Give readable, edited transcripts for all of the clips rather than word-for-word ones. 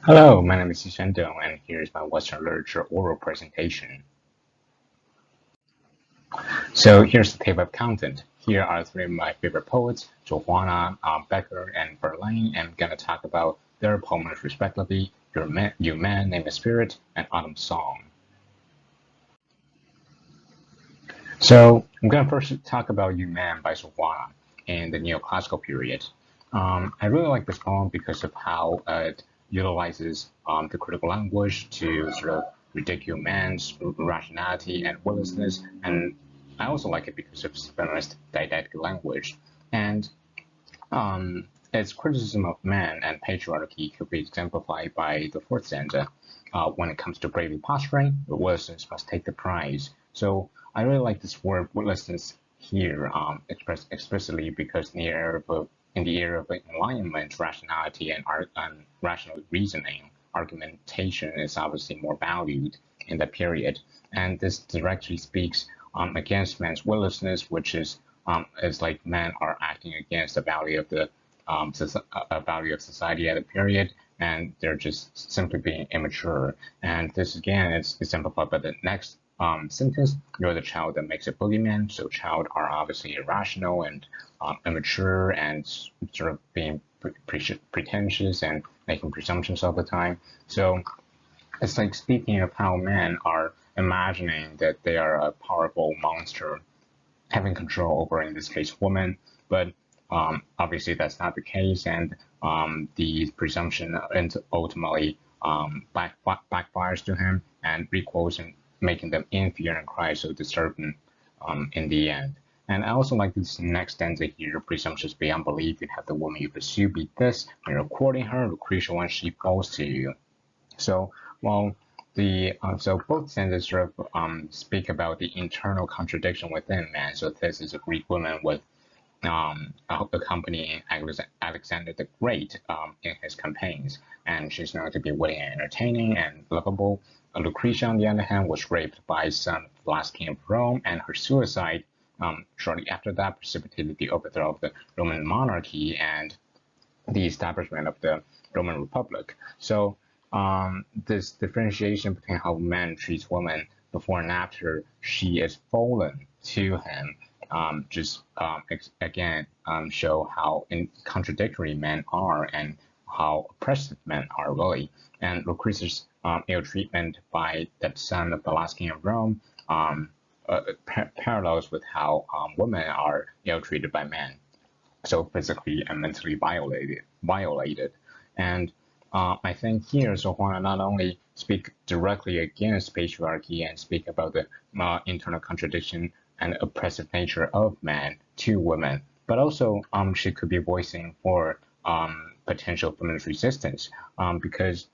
Hello, my name is Dong, and here's my Western literature oral presentation. So here's the table of content. Here are three of my favorite poets, Johanna, Becker, and Verlaine, and I'm going to talk about their poems respectively, You Man, Name a Spirit, and Autumn Song. So I'm going to first talk about You Man by Johanna in the neoclassical period. I really like this poem because of how it utilizes the critical language to sort of ridicule man's rationality and willingness, and I also like it because of its feminist didactic language. And its criticism of man and patriarchy could be exemplified by the fourth stanza. When it comes to bravely posturing, the willingness must take the prize. So I really like this word willingness here, expressed explicitly because in the era of enlightenment, rationality and rational reasoning, argumentation is obviously more valued in that period, and this directly speaks against man's willingness, which is it's like men are acting against the value of the value of society at the period, and they're just simply being immature. And this again is exemplified by the next sentence: "You're the child that makes a boogeyman." So, child are obviously irrational and immature and sort of being pretentious and making presumptions all the time. So, it's like speaking of how men are imagining that they are a powerful monster having control over, in this case, women. But obviously, that's not the case, and the presumption ultimately backfires to him and recoils, and making them inferior and cry so disturbing in the end. And I also like this next stanza here: "Presumptuous beyond belief, you have the woman you pursue beat this. When you're courting her, Lucretia, when she falls to you." So, well, so both stanzas sort of speak about the internal contradiction within man. So this is a Greek woman with accompanying Alexander the Great in his campaigns, and she's known to be witty and entertaining and lovable. Lucretia, on the other hand, was raped by son of the last king of Rome, and her suicide shortly after that precipitated the overthrow of the Roman monarchy and the establishment of the Roman Republic. So this differentiation between how man treats women before and after she is fallen to him just again show how contradictory men are and how oppressive men are really. And Lucretia's ill treatment by that son of the last king of Rome parallels with how women are ill treated by men, so physically and mentally violated. And I think here Sohwana not only speak directly against patriarchy and speak about the internal contradiction and oppressive nature of man to women, but also she could be voicing for potential feminist resistance, because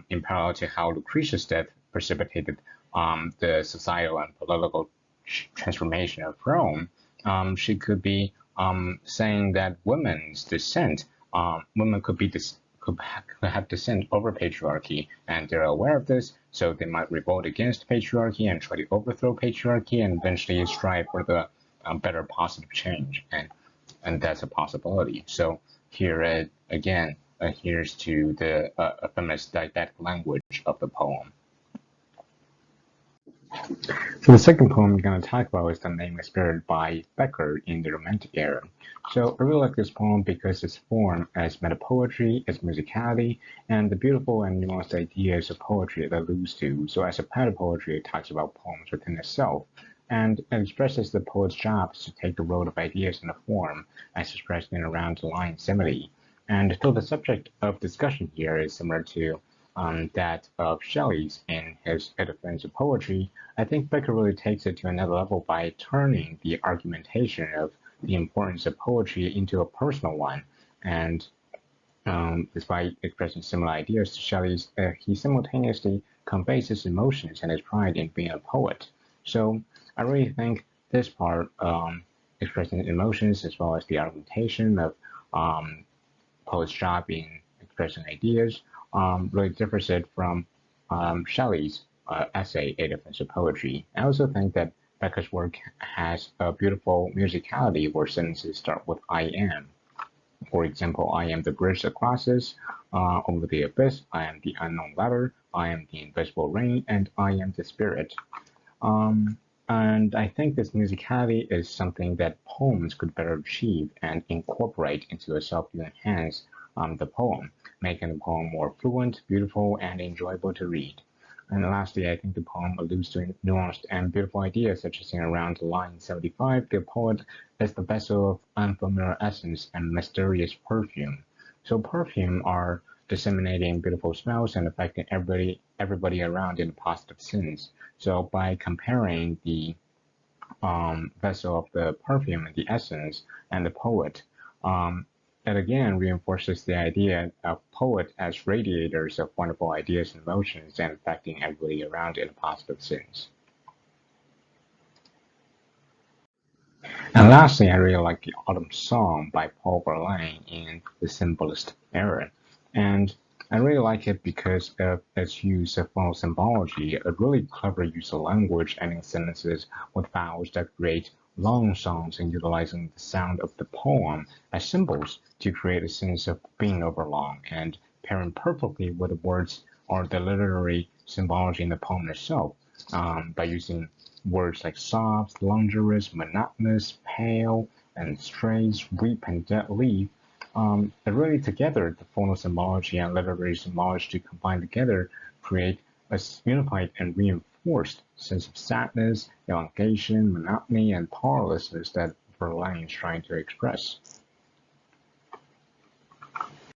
in parallel to how Lucretia's death precipitated the societal and political transformation of Rome, she could be saying that women's descent, women could have descent over patriarchy, and they're aware of this, so they might revolt against patriarchy and try to overthrow patriarchy and eventually strive for the better positive change, and that's a possibility. So here again adheres to the feminist didactic language of the poem. So the second poem I'm going to talk about is The Name Spirit by Becker in the Romantic era. So I really like this poem because its form as metapoetry, its musicality, and the beautiful and nuanced ideas of poetry it alludes to. So as a metapoetry, it talks about poems within itself, and it expresses the poet's job to take the role of ideas in a form as expressed in a round line simile. And though the subject of discussion here is similar to that of Shelley's in his defense of poetry, I think Becker really takes it to another level by turning the argumentation of the importance of poetry into a personal one. And despite expressing similar ideas to Shelley's, he simultaneously conveys his emotions and his pride in being a poet. So I really think this part, expressing emotions as well as the argumentation of poet's job in expressing ideas, really differs it from Shelley's essay, A Defense of Poetry. I also think that Becker's work has a beautiful musicality where sentences start with I am. For example, I am the bridge that crosses, Over the abyss, I am the unknown ladder, I am the invisible rain, and I am the spirit. Um, and I think this musicality is something that poems could better achieve and incorporate into yourself to enhance the poem, making the poem more fluent, beautiful, and enjoyable to read. And lastly, I think the poem alludes to nuanced and beautiful ideas, such as in around line 75, the poet is the vessel of unfamiliar essence and mysterious perfume. So perfume are disseminating beautiful smells and affecting everybody around in a positive sense. So by comparing the vessel of the perfume and the essence and the poet, it again reinforces the idea of poet as radiators of wonderful ideas and emotions and affecting everybody around in a positive sense. And lastly, I really like the Autumn Song by Paul Verlaine in the Symbolist era. And I really like it because of its use of phono symbology, a really clever use of language ending sentences with vowels that create long songs and utilizing the sound of the poem as symbols to create a sense of being overlong and pairing perfectly with the words or the literary symbology in the poem itself by using words like soft, languorous, monotonous, pale, and strange, weep, and dead leaf, they really together, the phonosymbology and literary symbology to combine together create a unified and reinforced sense of sadness, elongation, monotony, and powerlessness that Verlaine is trying to express.